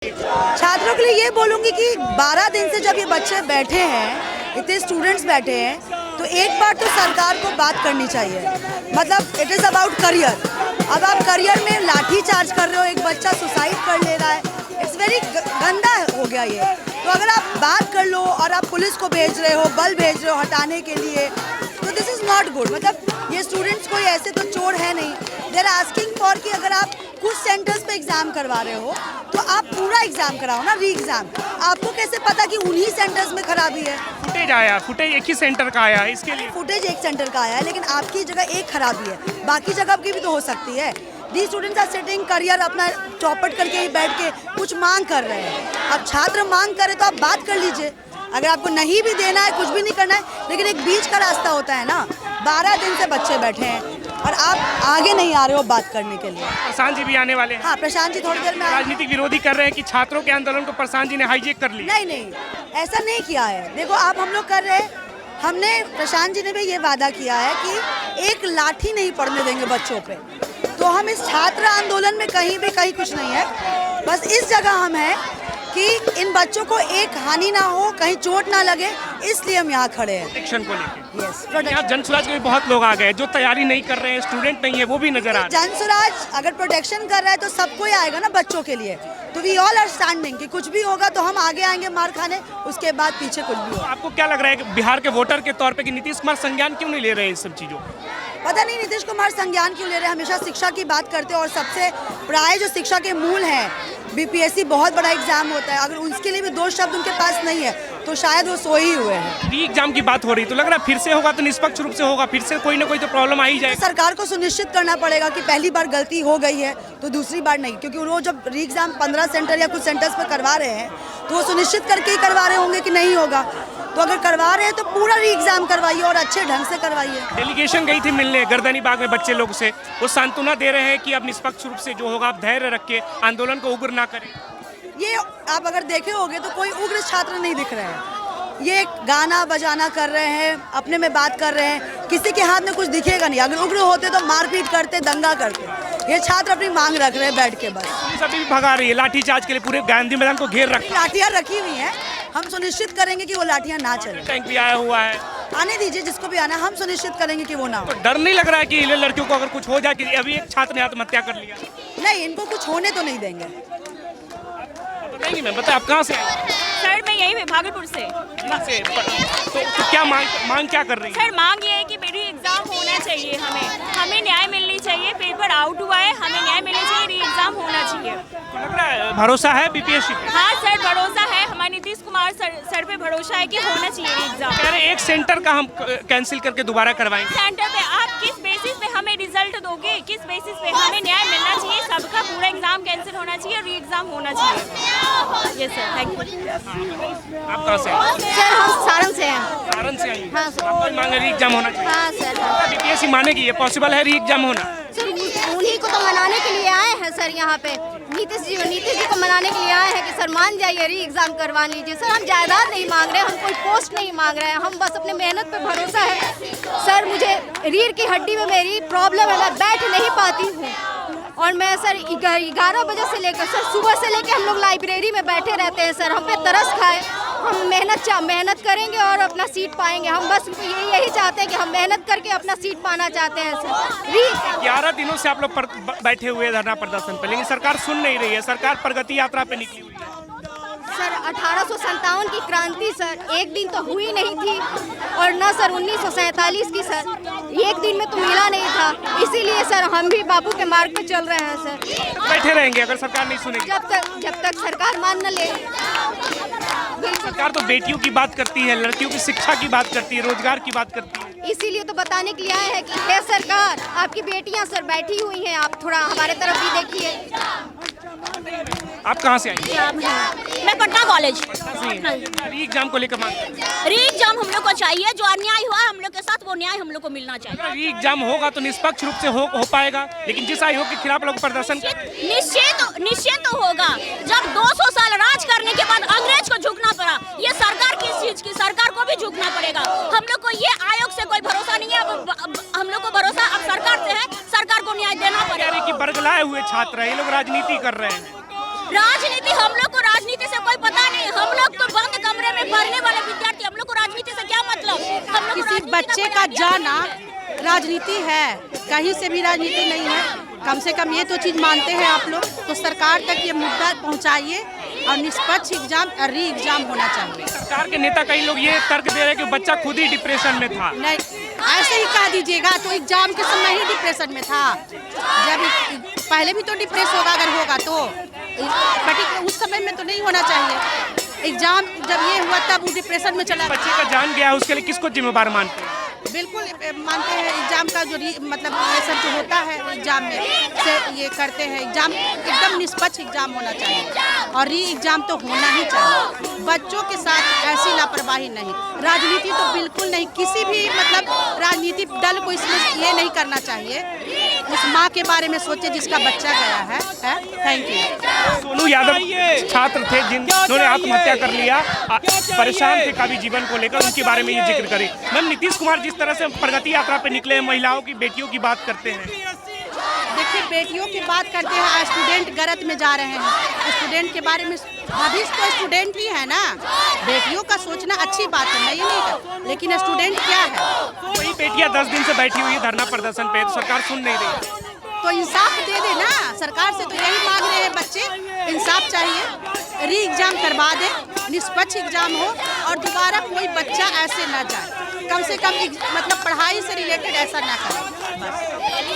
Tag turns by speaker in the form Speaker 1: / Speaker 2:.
Speaker 1: छात्रों के लिए ये बोलूँगी कि 12 दिन से जब ये बच्चे बैठे हैं, इतने स्टूडेंट्स बैठे हैं, तो एक बार तो सरकार को बात करनी चाहिए। मतलब इट इज़ अबाउट करियर। अब आप करियर में लाठी चार्ज कर रहे हो, एक बच्चा सुसाइड कर ले रहा है, इट्स वेरी गंदा हो गया ये। तो अगर आप बात कर लो और आप पुलिस को भेज रहे हो, बल भेज रहे हो हटाने के लिए, तो दिस इज़ नॉट गुड। मतलब ये स्टूडेंट्स कोई ऐसे तो चोर है नहीं। दे आर आस्किंग फॉर कि अगर आप कुछ सेंटर्स पे एग्जाम करवा रहे हो तो आप पूरा एग्जाम कराओ ना, री एग्जाम। आपको कैसे पता कि उन्हीं सेंटर्स में खराबी है?
Speaker 2: फुटेज एक ही सेंटर का आया है, इसके लिए
Speaker 1: फुटेज एक सेंटर का आया है, लेकिन आपकी जगह एक खराबी है, बाकी जगह की भी तो हो सकती है। The students are sitting, career अपना चौपट करके ही बैठ के कुछ मांग कर रहे हैं। अब छात्र मांग करे तो आप बात कर लीजिए। अगर आपको नहीं भी देना है, कुछ भी नहीं करना है, लेकिन एक बीच का रास्ता होता है ना। 12 दिन से बच्चे बैठे हैं और आप आगे नहीं आ रहे हो बात करने के लिए।
Speaker 2: प्रशांत जी भी आने वाले हैं।
Speaker 1: हाँ, प्रशांत जी थोड़ी देर में
Speaker 2: राजनीतिक विरोधी कर रहे हैं कि छात्रों के आंदोलन को प्रशांत जी ने हाईजैक कर लिया।
Speaker 1: नहीं, ऐसा नहीं किया है। देखो, आप हम लोग कर रहे हैं, हमने प्रशांत जी ने भी ये वादा किया है कि एक लाठी नहीं पड़ने देंगे बच्चों पे। तो हम इस छात्र आंदोलन में कहीं भी कहीं कुछ नहीं है, बस इस जगह हम हैं कि इन बच्चों को एक हानि ना हो, कहीं चोट ना लगे, इसलिए हम यहाँ खड़े हैं।
Speaker 2: प्रोटेक्शन को लेकर।
Speaker 1: यस,
Speaker 2: यहाँ जनसुराज के भी बहुत लोग आ गए जो तैयारी नहीं कर रहे हैं, स्टूडेंट नहीं है, वो भी नजर आ रहे हैं।
Speaker 1: जनसुराज अगर प्रोटेक्शन कर रहा है तो सबको ही आएगा ना बच्चों के लिए। तो वी ऑल आर स्टैंडिंग कि कुछ भी होगा तो हम आगे आएंगे मार खाने, उसके बाद पीछे कुछ भी हो।
Speaker 2: आपको क्या लग रहा है कि बिहार के वोटर के तौर पे कि नीतीश कुमार संज्ञान क्यों नहीं ले रहे हैं इस सब चीजों?
Speaker 1: पता नहीं नीतीश कुमार संज्ञान क्यों ले रहे हैं। हमेशा शिक्षा की बात करते हैं और सबसे प्राय जो शिक्षा के मूल हैं, बीपीएससी बहुत बड़ा एग्जाम होता है, अगर उसके लिए भी 2 शब्द उनके पास नहीं है तो शायद वो सो ही हुए हैं।
Speaker 2: री एग्जाम की बात हो रही तो लग रहा है फिर से होगा तो निष्पक्ष रूप से होगा, फिर से कोई ना कोई तो प्रॉब्लम आ ही जाएगी।
Speaker 1: सरकार को सुनिश्चित करना पड़ेगा कि पहली बार गलती हो गई है तो दूसरी बार नहीं, क्योंकि वो जब री एग्जाम 15 सेंटर या कुछ सेंटर्स पर करवा रहे हैं तो वो सुनिश्चित करके ही करवा रहे होंगे कि नहीं होगा। तो अगर करवा रहे हैं तो पूरा री एग्जाम करवाइए और अच्छे ढंग से करवाइए।
Speaker 2: डेलीगेशन गई थी मिलने गर्दनी बाग में बच्चे लोग से, वो सांत्वना दे रहे हैं कि अब निष्पक्ष रूप से जो होगा आप धैर्य रख के आंदोलन को उग्र ना करें।
Speaker 1: ये आप अगर देखे होंगे तो कोई उग्र छात्र नहीं दिख रहे हैं। ये गाना बजाना कर रहे हैं, अपने में बात कर रहे हैं, किसी के हाथ में कुछ दिखेगा नहीं। अगर उग्र होते तो मारपीट करते, दंगा करते। ये छात्र अपनी मांग रख रहे हैं बैठ के बस।
Speaker 2: पुलिस अभी भी भगा रही है, लाठीचार्ज के लिए पूरे गांधी मैदान को घेर रखा।
Speaker 1: लाठियां रखी हुई हैं, हम सुनिश्चित करेंगे कि वो लाठियां ना चले।
Speaker 2: टैंक भी आया हुआ है,
Speaker 1: आने दीजिए जिसको भी आना, हम सुनिश्चित करेंगे कि वो ना हो।
Speaker 2: तो डर नहीं लग रहा है कि लड़कियों को अगर कुछ हो जाए? कि अभी एक छात्र ने आत्महत्या कर लिया।
Speaker 1: नहीं, इनको कुछ होने तो नहीं देंगे।
Speaker 2: बताएंगी मैम, बताए आप कहाँ से आए?
Speaker 3: सर मैं यही भागलपुर से।
Speaker 2: तो क्या मांग क्या कर रही है?
Speaker 3: सर मांग ये है कि मेरी एग्जाम होना चाहिए, हमें न्याय मिलनी चाहिए। पेपर आउट हुआ है, हमें न्याय मिलना चाहिए, री एग्जाम होना चाहिए।
Speaker 2: तो लग रहा है भरोसा है बीपीएससी पे?
Speaker 3: हाँ सर, भरोसा है, हमारे नीतीश कुमार सर पे भरोसा है कि होना चाहिए री एग्जाम।
Speaker 2: कह रहे एक सेंटर का हम कैंसिल करके दोबारा करवाएंगे।
Speaker 3: सेंटर पे आप किस बेसिस पे हमें रिजल्ट दोगे, किस बेसिस पे? हमें न्याय मिलना चाहिए, सबका पूरा एग्जाम कैंसिल होना चाहिए, री एग्जाम होना चाहिए। Yes sir, thank you.
Speaker 2: आप कहाँ से आए?
Speaker 4: सर हम सारण से हैं।
Speaker 2: सारण से आई?
Speaker 4: हाँ सर।
Speaker 2: आपको मांग री एग्जाम होना चाहिए?
Speaker 4: हाँ सर।
Speaker 2: बीपीएससी मानेगी ये पॉसिबल है री एग्जाम होना?
Speaker 4: सर उन्हीं को तो मनाने के लिए आए हैं सर यहाँ पे। नीतीश जी को मनाने के लिए आए हैं कि सर मान जाइए, री एग्जाम करवा लीजिए। सर हम जायदाद नहीं मांग रहे हैं, हम कोई पोस्ट नहीं मांग रहे हैं, हम बस अपने मेहनत पे भरोसा है। सर मुझे रीढ़ की हड्डी में मेरी प्रॉब्लम है, मैं बैठ नहीं पाती हूँ। और मैं सर 11 बजे से लेकर सर सुबह से लेकर हम लोग लाइब्रेरी में बैठे रहते हैं। सर हम पे तरस खाए, हम मेहनत करेंगे और अपना सीट पाएंगे। हम बस यही चाहते हैं कि हम मेहनत करके अपना सीट पाना चाहते हैं सर।
Speaker 2: 11 दिनों से आप लोग बैठे हुए धरना प्रदर्शन पे, लेकिन सरकार सुन नहीं रही है। सरकार प्रगति यात्रा पे निकली हुई है।
Speaker 4: सर 1857 की क्रांति सर एक दिन तो हुई नहीं थी, और न सर 1947 की सर एक दिन में तो मिला नहीं था। इसीलिए सर हम भी बापू के मार्ग पे चल रहे हैं सर।
Speaker 2: बैठे रहेंगे अगर सरकार नहीं सुनेगी?
Speaker 4: जब तक सरकार मान न ले।
Speaker 2: सरकार तो बेटियों की बात करती है, लड़कियों की शिक्षा की बात करती है, रोजगार की बात करती है।
Speaker 4: इसीलिए तो बताने के लिए आए हैं कि हे सरकार, आपकी बेटियां सर बैठी हुई हैं, आप थोड़ा हमारे तरफ भी देखिए।
Speaker 2: आप कहाँ से आई?
Speaker 3: मैं पटना कॉलेज।
Speaker 2: री एग्जाम को लेकर मांग?
Speaker 3: री एग्जाम हम लोग को चाहिए, जो अन्याय हुआ है हम लोग के साथ वो न्याय हम लोग को मिलना चाहिए।
Speaker 2: री एग्जाम होगा तो निष्पक्ष रूप से हो पाएगा, लेकिन जिस आयोग के खिलाफ लोग प्रदर्शन
Speaker 3: निश्चित होगा। जब 200 साल राज करने के बाद अंग्रेज को झुकना पड़ा, ये सरकार किस चीज की? सरकार को भी झुकना पड़ेगा। हम लोग को ये आयोग से कोई भरोसा नहीं है, अब हम लोग को भरोसा अब सरकार से है, सरकार को न्याय देना पड़ेगा।
Speaker 2: कि बरगलाए हुए छात्र हैं, ये लोग राजनीति कर रहे हैं।
Speaker 3: राजनीति, हम लोग को राजनीति से कोई पता नहीं। हम लोग तो बंद कमरे में पढ़ने वाले विद्यार्थी, हम लोग को राजनीति से क्या मतलब? हम लोग को
Speaker 5: किसी
Speaker 3: राजनीति
Speaker 5: बच्चे का जाना राजनीति है, कहीं से भी राजनीति नहीं है। कम से कम ये तो चीज़ मानते हैं आप लोग, तो सरकार तक ये मुद्दा पहुंचाइए और निष्पक्ष एग्जाम री एग्जाम होना चाहिए।
Speaker 2: सरकार के नेता कई लोग ये तर्क दे रहे हैं कि बच्चा खुद ही डिप्रेशन में था।
Speaker 5: नहीं, ऐसे ही कह दीजिएगा तो एग्जाम के समय ही डिप्रेशन में था। जब पहले भी तो डिप्रेस होगा, अगर होगा तो बट उस समय में तो नहीं होना चाहिए। एग्जाम जब ये हुआ तब वो डिप्रेशन में चला।
Speaker 2: बच्चे का जान गया है, उसके लिए किसको जिम्मेदार मानते हैं?
Speaker 5: बिल्कुल मानते हैं। एग्जाम का जो मतलब प्रेशर जो होता है एग्जाम में से ये करते हैं। एग्जाम एकदम निष्पक्ष एग्जाम होना चाहिए और री एग्जाम तो होना ही चाहिए। बच्चों के साथ ऐसी लापरवाही नहीं, राजनीति तो बिल्कुल नहीं। किसी भी मतलब राजनीतिक दल को इसमें ये नहीं करना चाहिए। उस माँ के बारे में सोचे जिसका बच्चा गया है। Thank you.
Speaker 2: सोनू यादव छात्र थे जिन्होंने आत्महत्या कर लिया, परेशान थे काफी जीवन को लेकर, उनके बारे में ये जिक्र करें। मैम, नीतीश कुमार जिस तरह से प्रगति यात्रा पे निकले हैं, महिलाओं की, बेटियों की बात करते हैं।
Speaker 5: देखिए, बेटियों की बात करते हैं, स्टूडेंट गलत में जा रहे हैं। स्टूडेंट के बारे में भविष्य तो स्टूडेंट ही है ना। बेटियों का सोचना अच्छी बात है, मैं ये नहीं कर, लेकिन स्टूडेंट क्या है?
Speaker 2: वही बेटियां 10 दिन से बैठी हुई है धरना प्रदर्शन पे, सरकार सुन नहीं रही।
Speaker 5: तो इंसाफ दे दे ना, सरकार से तो यही मांग रहे हैं बच्चे, इंसाफ चाहिए। री एग्जाम करवा दे, निष्पक्ष एग्जाम हो और दोबारा कोई बच्चा ऐसे ना जाए। कम से कम मतलब पढ़ाई से रिलेटेड ऐसा ना करे बस।